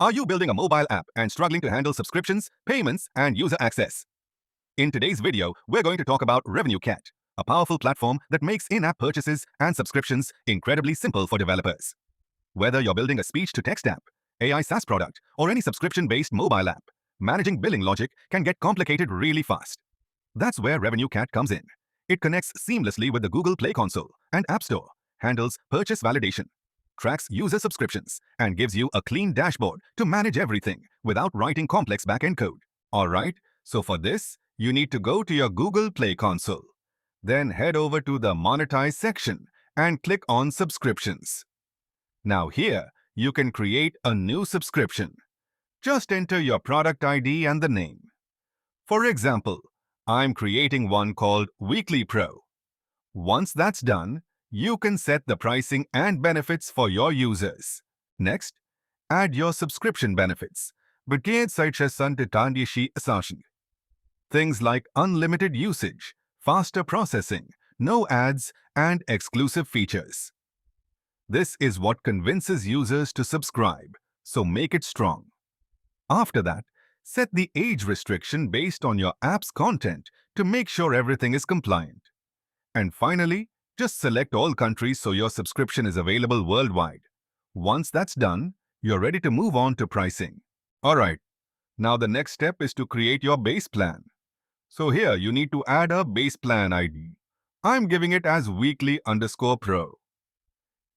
Are you building a mobile app and struggling to handle subscriptions, payments, and user access? In today's video, we're going to talk about RevenueCat, a powerful platform that makes in-app purchases and subscriptions incredibly simple for developers. Whether you're building a speech-to-text app, AI SaaS product, or any subscription-based mobile app, managing billing logic can get complicated really fast. That's where RevenueCat comes in. It connects seamlessly with the Google Play Console and App Store, handles purchase validation, tracks user subscriptions, and gives you a clean dashboard to manage everything without writing complex backend code. Alright, so for this, you need to go to your Google Play Console. Then head over to the Monetize section and click on Subscriptions. Now here, you can create a new subscription. Just enter your product ID and the name. For example, I'm creating one called Weekly Pro. Once that's done, you can set the pricing and benefits for your users. Next, add your subscription benefits. Things like unlimited usage, faster processing, no ads, and exclusive features. This is what convinces users to subscribe, so make it strong. After that, set the age restriction based on your app's content to make sure everything is compliant. And finally, just select all countries so your subscription is available worldwide. Once that's done, you're ready to move on to pricing. Alright, now the next step is to create your base plan. So here you need to add a base plan ID. I'm giving it as weekly_pro.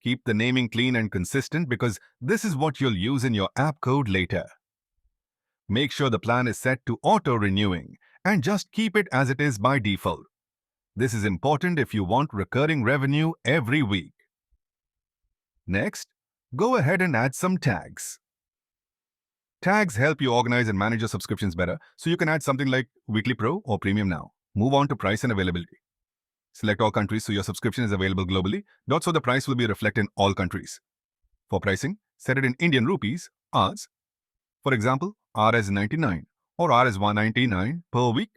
Keep the naming clean and consistent because this is what you'll use in your app code later. Make sure the plan is set to auto-renewing and just keep it as it is by default. This is important if you want recurring revenue every week. Next, go ahead and add some tags. Tags help you organize and manage your subscriptions better, so you can add something like Weekly Pro or Premium Now. Move on to price and availability. Select all countries so your subscription is available globally, so the price will be reflected in all countries. For pricing, set it in Indian rupees, Rs. For example, Rs 99 or Rs 199 per week.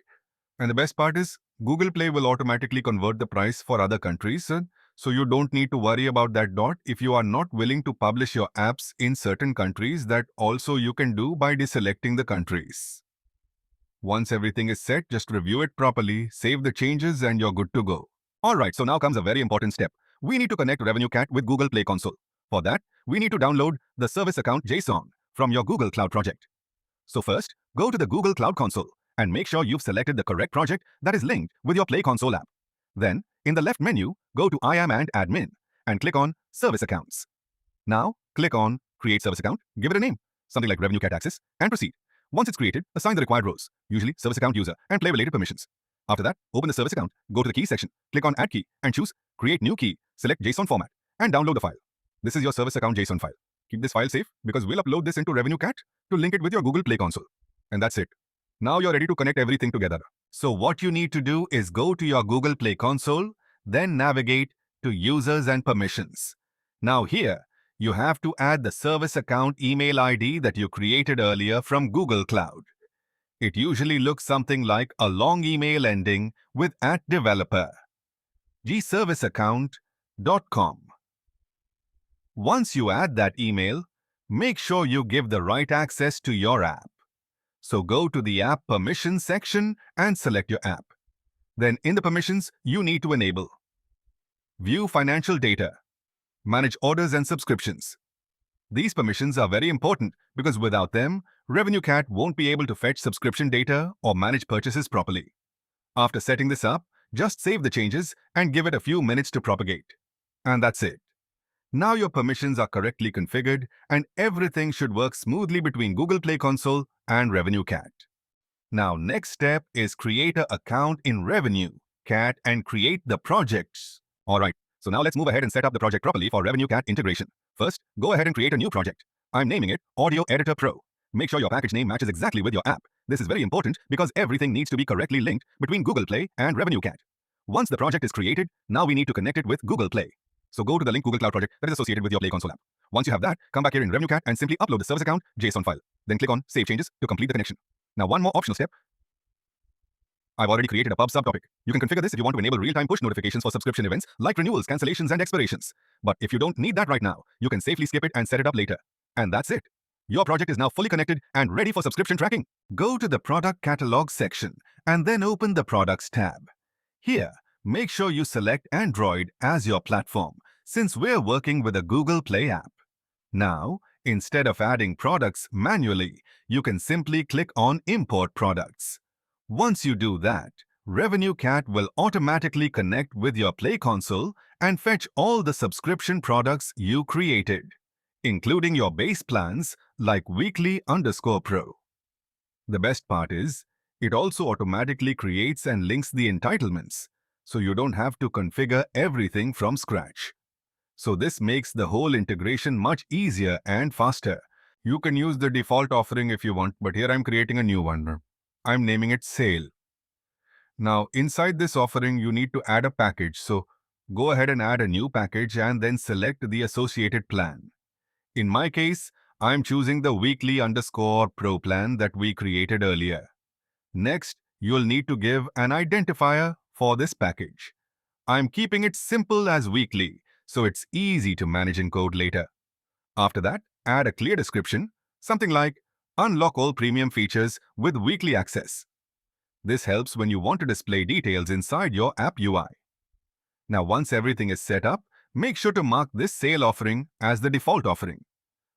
And the best part is, Google Play will automatically convert the price for other countries, so you don't need to worry about that dot if you are not willing to publish your apps in certain countries. That also you can do by deselecting the countries. Once everything is set, just review it properly, save the changes, and you're good to go. Alright, so now comes a very important step. We need to connect RevenueCat with Google Play Console. For that, we need to download the service account JSON from your Google Cloud project. So first, go to the Google Cloud Console and make sure you've selected the correct project that is linked with your Play Console app. Then, in the left menu, go to I am and admin and click on Service Accounts. Now, click on Create Service Account, give it a name, something like RevenueCat Access, and proceed. Once it's created, assign the required roles, usually Service Account User, and Play-related permissions. After that, open the Service Account, go to the Key section, click on Add Key, and choose Create New Key, select JSON format, and download the file. This is your Service Account JSON file. Keep this file safe because we'll upload this into RevenueCat to link it with your Google Play Console. And that's it. Now you're ready to connect everything together. So what you need to do is go to your Google Play Console, then navigate to Users and Permissions. Now here, you have to add the service account email ID that you created earlier from Google Cloud. It usually looks something like a long email ending with @developer. gserviceaccount.com. Once you add that email, make sure you give the right access to your app. So go to the App Permissions section and select your app. Then in the permissions, you need to enable View Financial Data, Manage Orders and Subscriptions. These permissions are very important because without them, RevenueCat won't be able to fetch subscription data or manage purchases properly. After setting this up, just save the changes and give it a few minutes to propagate. And that's it. Now your permissions are correctly configured and everything should work smoothly between Google Play Console and RevenueCat. Now next step is create an account in RevenueCat and create the projects. Alright, so now let's move ahead and set up the project properly for RevenueCat integration. First, go ahead and create a new project. I'm naming it Audio Editor Pro. Make sure your package name matches exactly with your app. This is very important because everything needs to be correctly linked between Google Play and RevenueCat. Once the project is created, now we need to connect it with Google Play. So go to the link Google Cloud project that is associated with your Play Console app. Once you have that, come back here in RevenueCat and simply upload the service account JSON file. Then click on Save Changes to complete the connection. Now one more optional step. I've already created a pub subtopic. You can configure this if you want to enable real-time push notifications for subscription events like renewals, cancellations, and expirations. But if you don't need that right now, you can safely skip it and set it up later. And that's it. Your project is now fully connected and ready for subscription tracking. Go to the Product Catalog section and then open the Products tab. Here, make sure you select Android as your platform, since we're working with a Google Play app. Now, instead of adding products manually, you can simply click on Import Products. Once you do that, RevenueCat will automatically connect with your Play console and fetch all the subscription products you created, including your base plans like Weekly_Pro. The best part is, it also automatically creates and links the entitlements, so you don't have to configure everything from scratch. So this makes the whole integration much easier and faster. You can use the default offering if you want, but here I'm creating a new one. I'm naming it Sale. Now, inside this offering, you need to add a package. So go ahead and add a new package and then select the associated plan. In my case, I'm choosing the Weekly_Pro plan that we created earlier. Next, you'll need to give an identifier for this package. I'm keeping it simple as weekly, so it's easy to manage in code later. After that, add a clear description, something like unlock all premium features with weekly access. This helps when you want to display details inside your app UI. Now, once everything is set up, make sure to mark this sale offering as the default offering.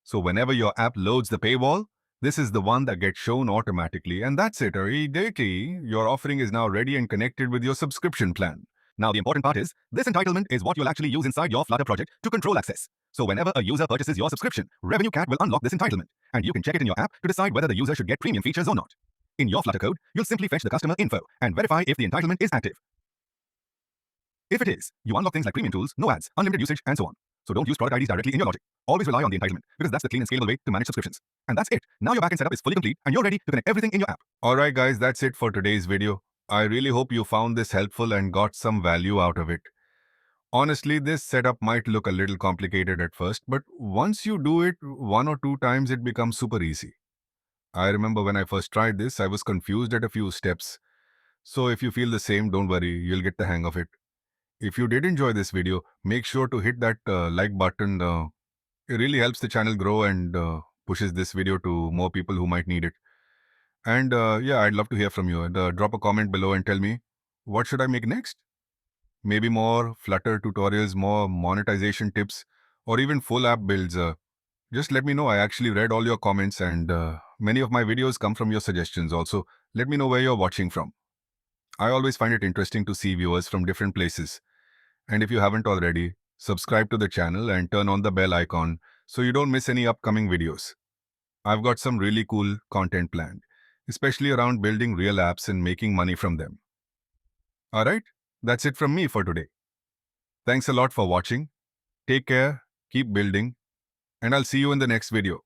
So whenever your app loads the paywall, this is the one that gets shown automatically, and that's it. Your offering is now ready and connected with your subscription plan. Now the important part is, this entitlement is what you'll actually use inside your Flutter project to control access. So whenever a user purchases your subscription, RevenueCat will unlock this entitlement, and you can check it in your app to decide whether the user should get premium features or not. In your Flutter code, you'll simply fetch the customer info and verify if the entitlement is active. If it is, you unlock things like premium tools, no ads, unlimited usage, and so on. So don't use product IDs directly in your logic. Always rely on the entitlement, because that's the clean and scalable way to manage subscriptions. And that's it. Now your backend setup is fully complete and you're ready to connect everything in your app. Alright guys, that's it for today's video. I really hope you found this helpful and got some value out of it. Honestly, this setup might look a little complicated at first, but once you do it 1 or 2 times, it becomes super easy. I remember when I first tried this, I was confused at a few steps. So if you feel the same, don't worry, you'll get the hang of it. If you did enjoy this video, make sure to hit that like button. It really helps the channel grow and pushes this video to more people who might need it. And yeah, I'd love to hear from you. Drop a comment below and tell me, what should I make next? Maybe more Flutter tutorials, more monetization tips, or even full app builds. Just let me know. I actually read all your comments, and many of my videos come from your suggestions also. Let me know where you're watching from. I always find it interesting to see viewers from different places. And if you haven't already, subscribe to the channel and turn on the bell icon so you don't miss any upcoming videos. I've got some really cool content planned, especially around building real apps and making money from them. Alright, that's it from me for today. Thanks a lot for watching. Take care, keep building, and I'll see you in the next video.